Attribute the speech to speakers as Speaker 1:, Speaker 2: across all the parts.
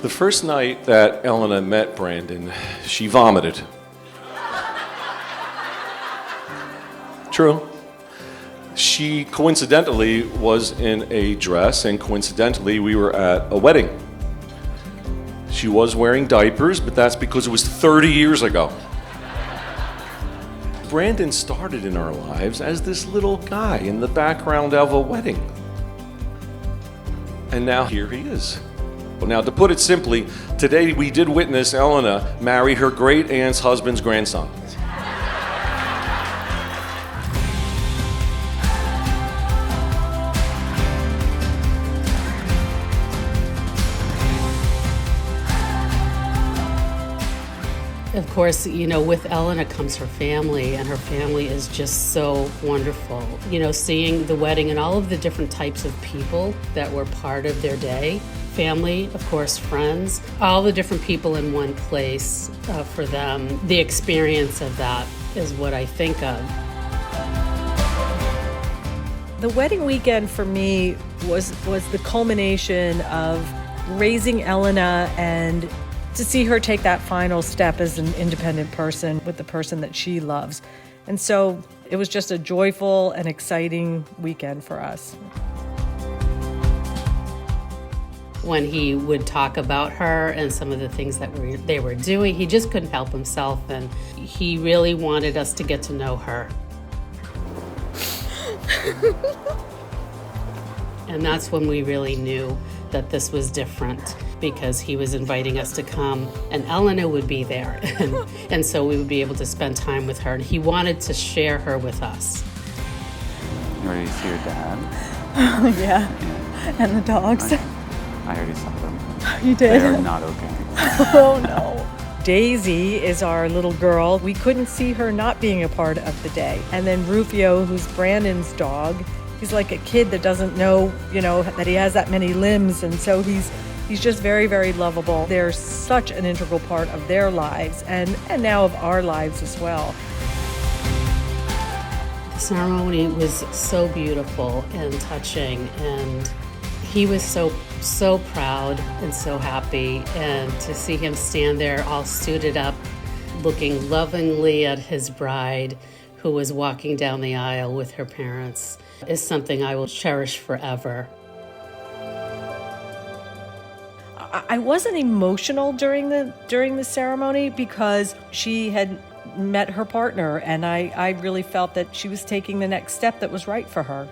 Speaker 1: The first night that Elena met Brandon, she vomited. True. She coincidentally was in a dress, and coincidentally we were at a wedding. She was wearing diapers, but that's because it was 30 years ago. Brandon started in our lives as this little guy in the background of a wedding. And now here he is. Now, to put it simply, today we did witness Elena marry her great aunt's husband's grandson.
Speaker 2: Of course, with Elena comes her family, and her family is just so wonderful. Seeing the wedding and all of the different types of people that were part of their day. Family, of course, friends, all the different people in one place for them. The experience of that is what I think of.
Speaker 3: The wedding weekend for me was the culmination of raising Elena and to see her take that final step as an independent person with the person that she loves. And so it was just a joyful and exciting weekend for us.
Speaker 2: When he would talk about her and some of the things that they were doing, he just couldn't help himself, and he really wanted us to get to know her. And that's when we really knew that this was different, because he was inviting us to come, and Elena would be there. And so we would be able to spend time with her, and he wanted to share her with us.
Speaker 4: You ready to see your dad?
Speaker 3: Yeah, and the dogs.
Speaker 4: I already saw them.
Speaker 3: You did?
Speaker 4: They're not okay.
Speaker 3: Oh, no. Daisy is our little girl. We couldn't see her not being a part of the day. And then Rufio, who's Brandon's dog, he's like a kid that doesn't know, that he has that many limbs. And so he's just very, very lovable. They're such an integral part of their lives and now of our lives as well.
Speaker 2: The ceremony was so beautiful and touching, and he was so proud and so happy, and to see him stand there all suited up, looking lovingly at his bride who was walking down the aisle with her parents is something I will cherish forever.
Speaker 3: I wasn't emotional during the ceremony because she had met her partner, and I really felt that she was taking the next step that was right for her.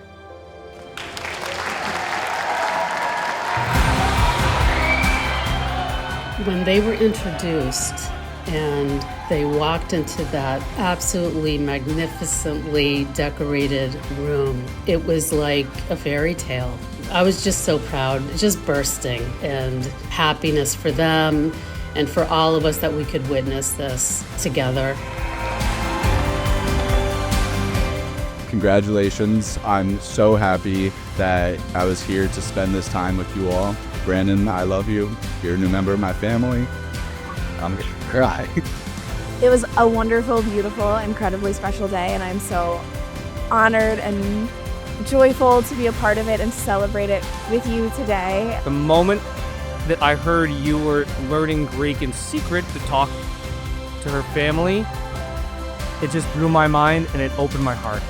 Speaker 2: When they were introduced and they walked into that absolutely magnificently decorated room, it was like a fairy tale. I was just so proud, just bursting, and happiness for them and for all of us that we could witness this together.
Speaker 5: Congratulations. I'm so happy that I was here to spend this time with you all. Brandon, I love you. You're a new member of my family. I'm gonna cry.
Speaker 6: It was a wonderful, beautiful, incredibly special day, and I'm so honored and joyful to be a part of it and celebrate it with you today.
Speaker 7: The moment that I heard you were learning Greek in secret to talk to her family, it just blew my mind and it opened my heart.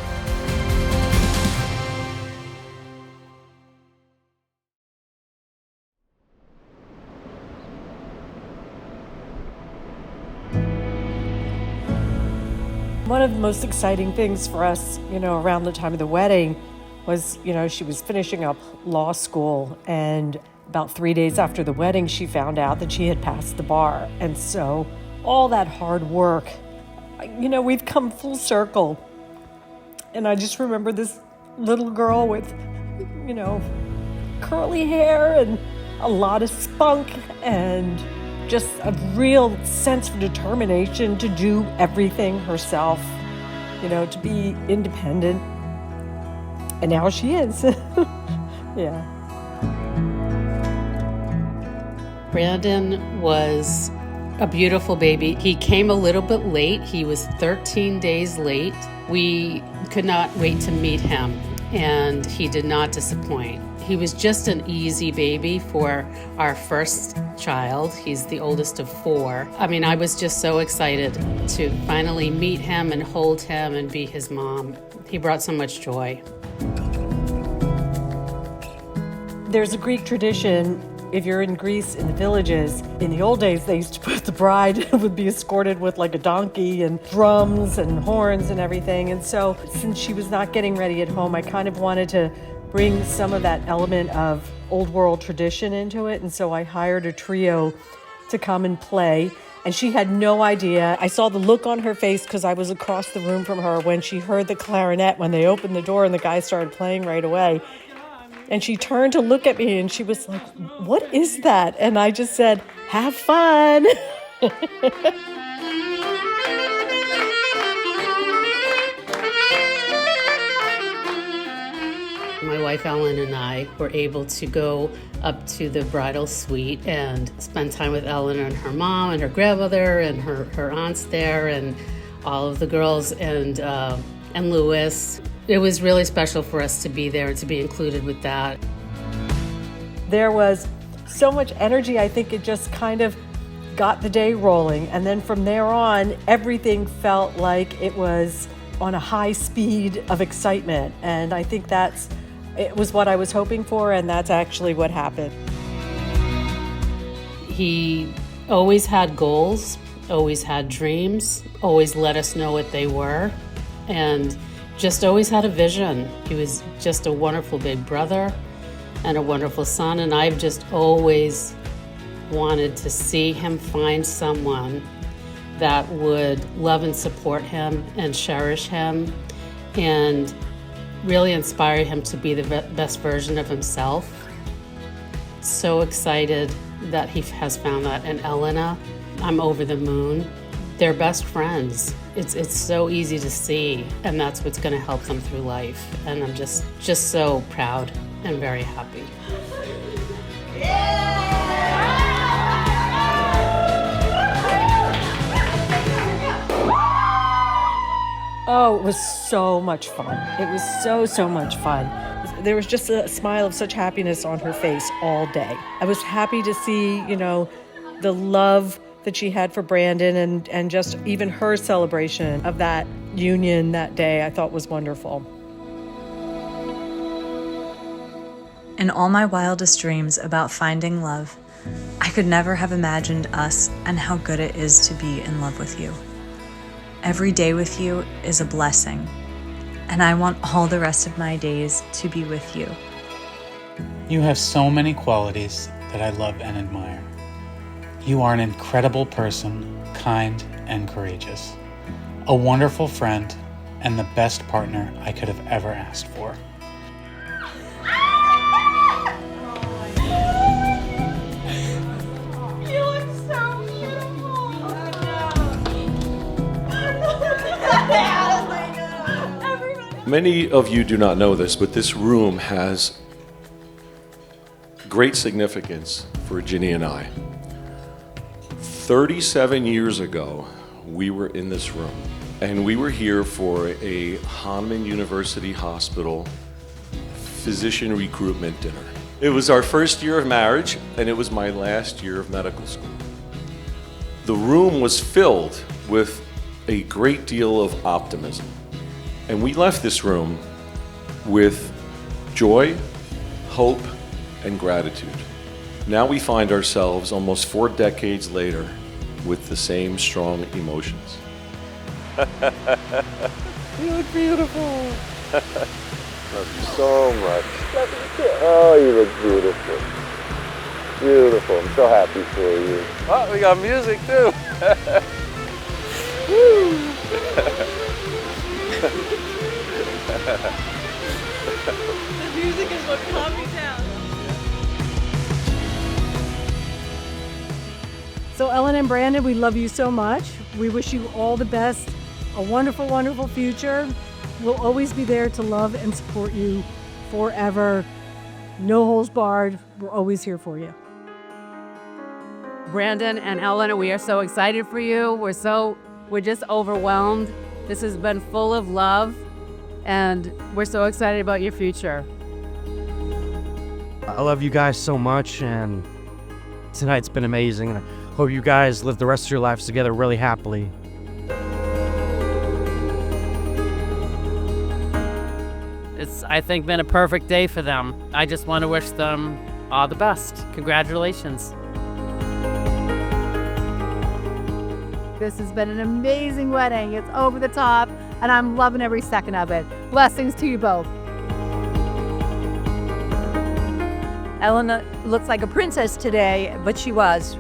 Speaker 3: One of the most exciting things for us, around the time of the wedding was, she was finishing up law school, and about 3 days after the wedding, she found out that she had passed the bar. And so all that hard work, we've come full circle. And I just remember this little girl with, curly hair and a lot of spunk and just a real sense of determination to do everything herself, to be independent. And now she is. Yeah.
Speaker 2: Brandon was a beautiful baby. He came a little bit late. He was 13 days late. We could not wait to meet him. and he did not disappoint. He was just an easy baby for our first child. He's the oldest of 4. I mean, I was just so excited to finally meet him and hold him and be his mom. He brought so much joy.
Speaker 3: There's a Greek tradition. If you're in Greece, in the villages, in the old days, they used to put the bride would be escorted with like a donkey and drums and horns and everything. And so since she was not getting ready at home, I kind of wanted to bring some of that element of old world tradition into it. And so I hired a trio to come and play. And she had no idea. I saw the look on her face because I was across the room from her when she heard the clarinet, when they opened the door and the guy started playing right away. And she turned to look at me and she was like, "What is that?" And I just said, "Have fun."
Speaker 2: My wife Ellen and I were able to go up to the bridal suite and spend time with Ellen and her mom and her grandmother and her aunts there and all of the girls and Louis. It was really special for us to be there and to be included with that.
Speaker 3: There was so much energy. I think it just kind of got the day rolling. And then from there on, everything felt like it was on a high speed of excitement. And I think it was what I was hoping for, and that's actually what happened.
Speaker 2: He always had goals, always had dreams, always let us know what they were, and just always had a vision. He was just a wonderful big brother and a wonderful son, and I've just always wanted to see him find someone that would love and support him and cherish him and really inspire him to be the best version of himself. So excited that he has found that in Elena. I'm over the moon. They're best friends. It's so easy to see, and that's what's going to help them through life. And I'm just so proud and very happy.
Speaker 3: Oh, it was so much fun. It was so much fun. There was just a smile of such happiness on her face all day. I was happy to see, the love that she had for Brandon and just even her celebration of that union that day, I thought was wonderful.
Speaker 8: In all my wildest dreams about finding love, I could never have imagined us and how good it is to be in love with you. Every day with you is a blessing, and I want all the rest of my days to be with you.
Speaker 9: You have so many qualities that I love and admire. You are an incredible person, kind and courageous, a wonderful friend, and the best partner I could have ever asked for.
Speaker 6: You look so beautiful.
Speaker 1: Many of you do not know this, but this room has great significance for Ginny and I. 37 years ago, we were in this room, and we were here for a Hahnemann University Hospital physician recruitment dinner. It was our first year of marriage, and it was my last year of medical school. The room was filled with a great deal of optimism, and we left this room with joy, hope, and gratitude. Now we find ourselves almost 4 decades later with the same strong emotions.
Speaker 10: You look beautiful. Love you so much. Oh, you look beautiful. Beautiful. I'm so happy for you. Oh, we got music too. Woo!
Speaker 6: The music is what calmed me down.
Speaker 3: So Ellen and Brandon, we love you so much. We wish you all the best, a wonderful, wonderful future. We'll always be there to love and support you forever. No holes barred. We're always here for you.
Speaker 11: Brandon and Elena, we are so excited for you. We're just overwhelmed. This has been full of love and we're so excited about your future.
Speaker 12: I love you guys so much, and tonight's been amazing. I hope you guys live the rest of your lives together really happily.
Speaker 11: It's, I think, been a perfect day for them. I just want to wish them all the best. Congratulations.
Speaker 13: This has been an amazing wedding. It's over the top, and I'm loving every second of it. Blessings to you both.
Speaker 14: Elena looks like a princess today, but she was.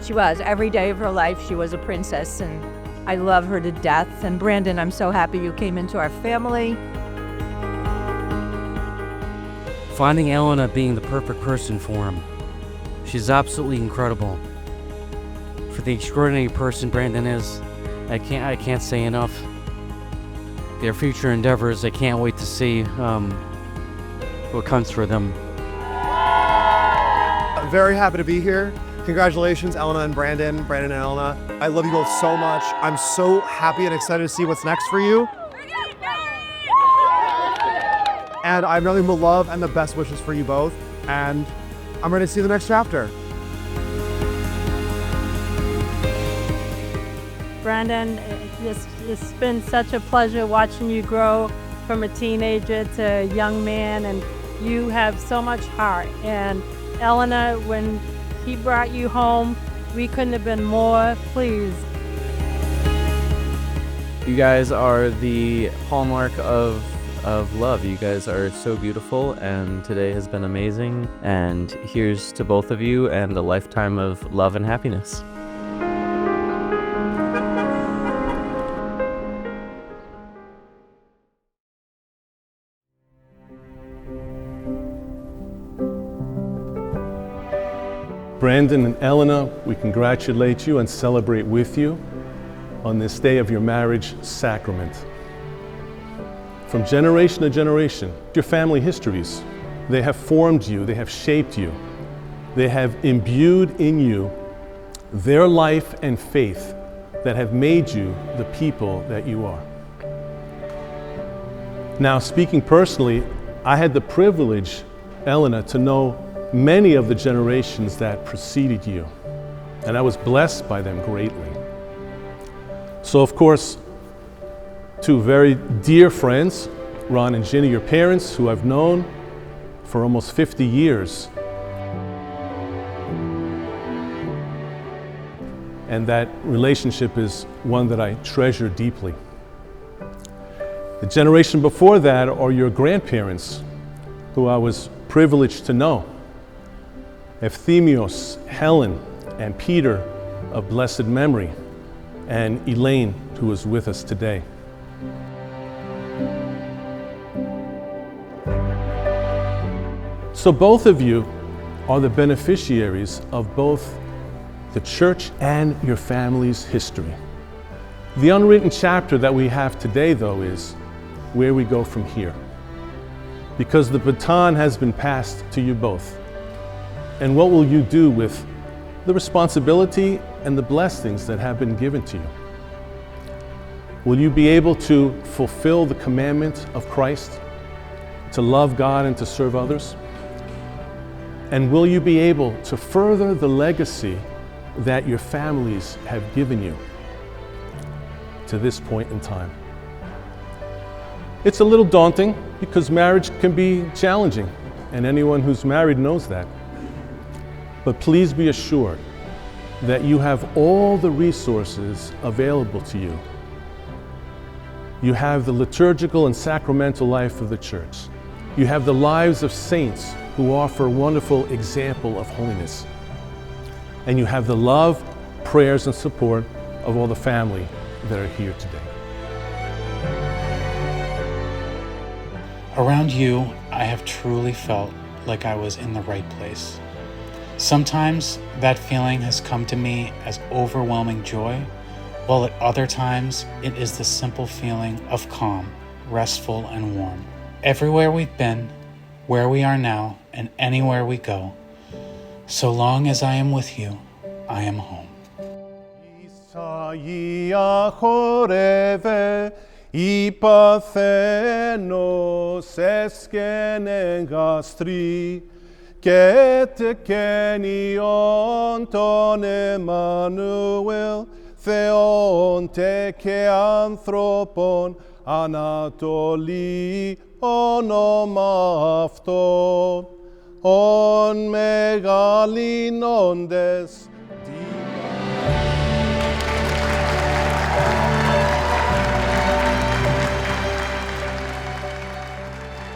Speaker 14: She was. Every day of her life, she was a princess, and I love her to death. And Brandon, I'm so happy you came into our family.
Speaker 12: Finding Elena being the perfect person for him. She's absolutely incredible. For the extraordinary person Brandon is, I can't say enough. Their future endeavors, I can't wait to see what comes for them.
Speaker 15: I'm very happy to be here. Congratulations, Elena and Brandon, Brandon and Elena. I love you both so much. I'm so happy and excited to see what's next for you. And I have nothing but love and the best wishes for you both. And I'm ready to see the next chapter.
Speaker 16: Brandon, it's been such a pleasure watching you grow from a teenager to a young man, and you have so much heart. And Elena, when he brought you home, we couldn't have been more pleased.
Speaker 4: You guys are the hallmark of love. You guys are so beautiful, and today has been amazing. And here's to both of you and a lifetime of love and happiness.
Speaker 17: Brandon and Elena, we congratulate you and celebrate with you on this day of your marriage sacrament. From generation to generation, your family histories, they have formed you, they have shaped you, they have imbued in you their life and faith that have made you the people that you are. Now, speaking personally, I had the privilege, Elena, to know many of the generations that preceded you, and I was blessed by them greatly. So, of course, two very dear friends, Ron and Ginny, your parents, who I've known for almost 50 years. And that relationship is one that I treasure deeply. The generation before that are your grandparents, who I was privileged to know. Euphemios, Helen, and Peter of blessed memory, and Elaine, who is with us today. So both of you are the beneficiaries of both the church and your family's history. The unwritten chapter that we have today, though, is where we go from here. Because the baton has been passed to you both. And what will you do with the responsibility and the blessings that have been given to you? Will you be able to fulfill the commandment of Christ, to love God and to serve others? And will you be able to further the legacy that your families have given you to this point in time? It's a little daunting because marriage can be challenging, and anyone who's married knows that. But please be assured that you have all the resources available to you. You have the liturgical and sacramental life of the church. You have the lives of saints who offer a wonderful example of holiness. And you have the love, prayers, and support of all the family that are here today.
Speaker 9: Around you, I have truly felt like I was in the right place. Sometimes that feeling has come to me as overwhelming joy, while at other times it is the simple feeling of calm, restful, and warm. Everywhere we've been, where we are now, and anywhere we go, so long as I am with you, I am home.
Speaker 17: Ipathenos eskenen gastri, Ketekenion ton Emmanuel, Theon teke anthropon, Anatoli onomafto, on megalinondes.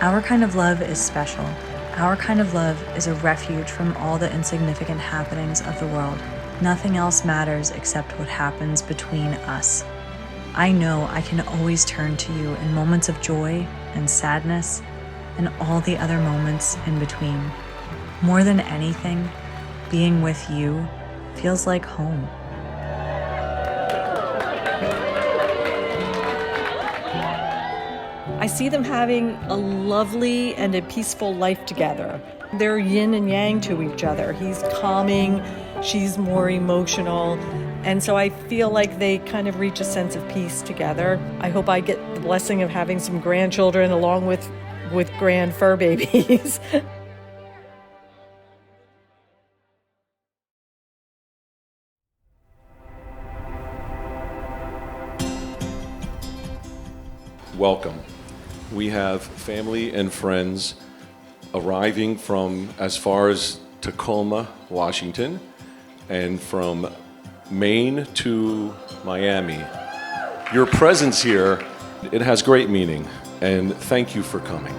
Speaker 8: Our kind of love is special. Our kind of love is a refuge from all the insignificant happenings of the world. Nothing else matters except what happens between us. I know I can always turn to you in moments of joy and sadness and all the other moments in between. More than anything, being with you feels like home.
Speaker 3: I see them having a lovely and a peaceful life together. They're yin and yang to each other. He's calming, she's more emotional, and so I feel like they kind of reach a sense of peace together. I hope I get the blessing of having some grandchildren along with grand fur babies.
Speaker 1: Welcome. We have family and friends arriving from as far as Tacoma, Washington, and from Maine to Miami. Your presence here, it has great meaning, and thank you for coming.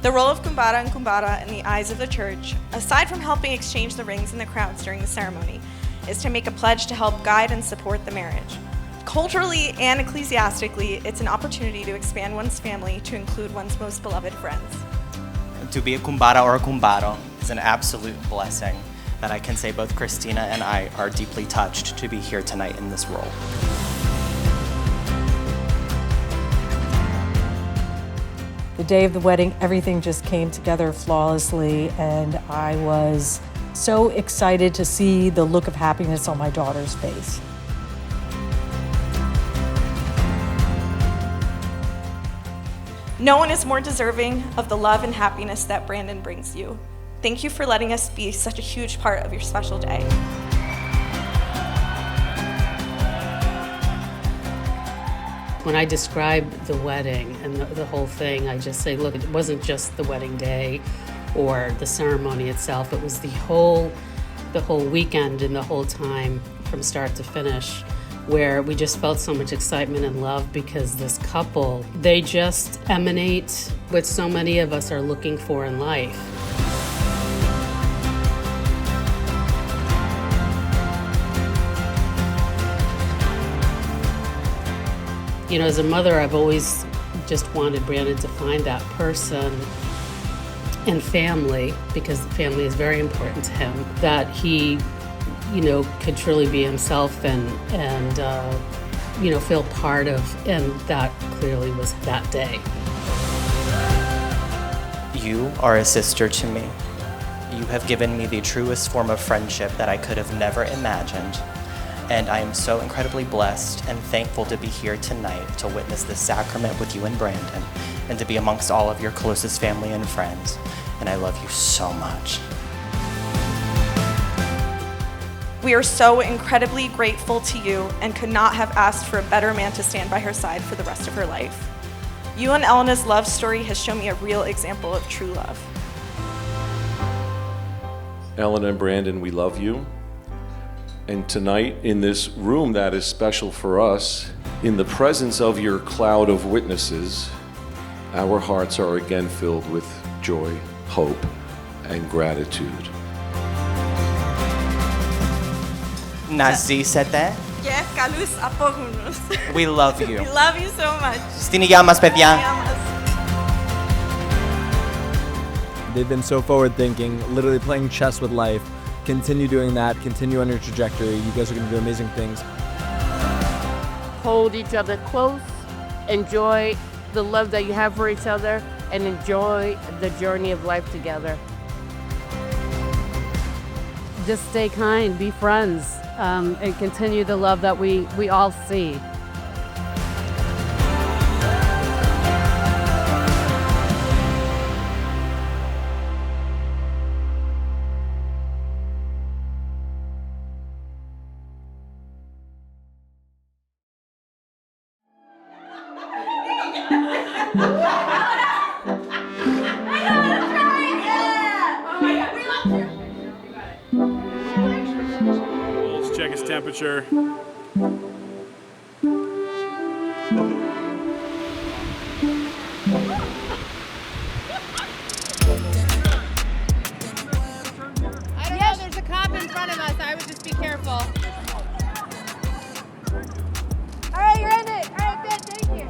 Speaker 18: The role of kumbara and kumbara in the eyes of the church, aside from helping exchange the rings and the crowns during the ceremony, is to make a pledge to help guide and support the marriage. Culturally and ecclesiastically, it's an opportunity to expand one's family to include one's most beloved friends.
Speaker 19: To be a kumbara or a kumbaro is an absolute blessing that I can say both Kristina and I are deeply touched to be here tonight in this role.
Speaker 3: The day of the wedding, everything just came together flawlessly, and I was so excited to see the look of happiness on my daughter's face.
Speaker 18: No one is more deserving of the love and happiness that Brandon brings you. Thank you for letting us be such a huge part of your special day.
Speaker 2: When I describe the wedding and the whole thing, I just say, look, it wasn't just the wedding day or the ceremony itself. It was the whole weekend and the whole time from start to finish, where we just felt so much excitement and love because this couple, they just emanate what so many of us are looking for in life. You know, as a mother, I've always just wanted Brandon to find that person and family, because family is very important to him, that he, you know, could truly be himself and you know, feel part of, and that clearly was that day.
Speaker 19: You are a sister to me. You have given me the truest form of friendship that I could have never imagined. And I am so incredibly blessed and thankful to be here tonight to witness this sacrament with you and Brandon, and to be amongst all of your closest family and friends. And I love you so much.
Speaker 18: We are so incredibly grateful to you and could not have asked for a better man to stand by her side for the rest of her life. You and Elena's love story has shown me a real example of true love.
Speaker 1: Elena and Brandon, we love you. And tonight, in this room that is special for us, in the presence of your cloud of witnesses, our hearts are again filled with joy, hope, and gratitude.
Speaker 19: Nazisete,
Speaker 18: Yeah, kalus apogunus.
Speaker 19: we love you.
Speaker 18: We love you so much.
Speaker 19: Stinigamas, παιδιά.
Speaker 20: They've been so forward-thinking, literally playing chess with life. Continue doing that. Continue on your trajectory. You guys are going to do amazing things.
Speaker 13: Hold each other close,
Speaker 21: enjoy the love that you have for each other, and enjoy the journey of life together.
Speaker 2: Just stay kind, be friends, and continue the love that we all see.
Speaker 22: Let's check his temperature.
Speaker 13: I don't know, there's a cop in front of us. I would just be careful. All right, you're in it. All right, good, thank you.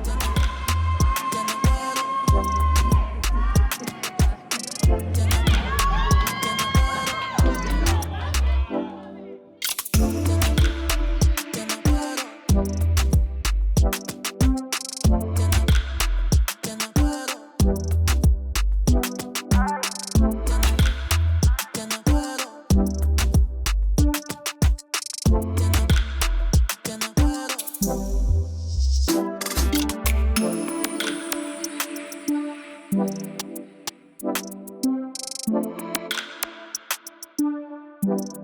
Speaker 23: Thank you.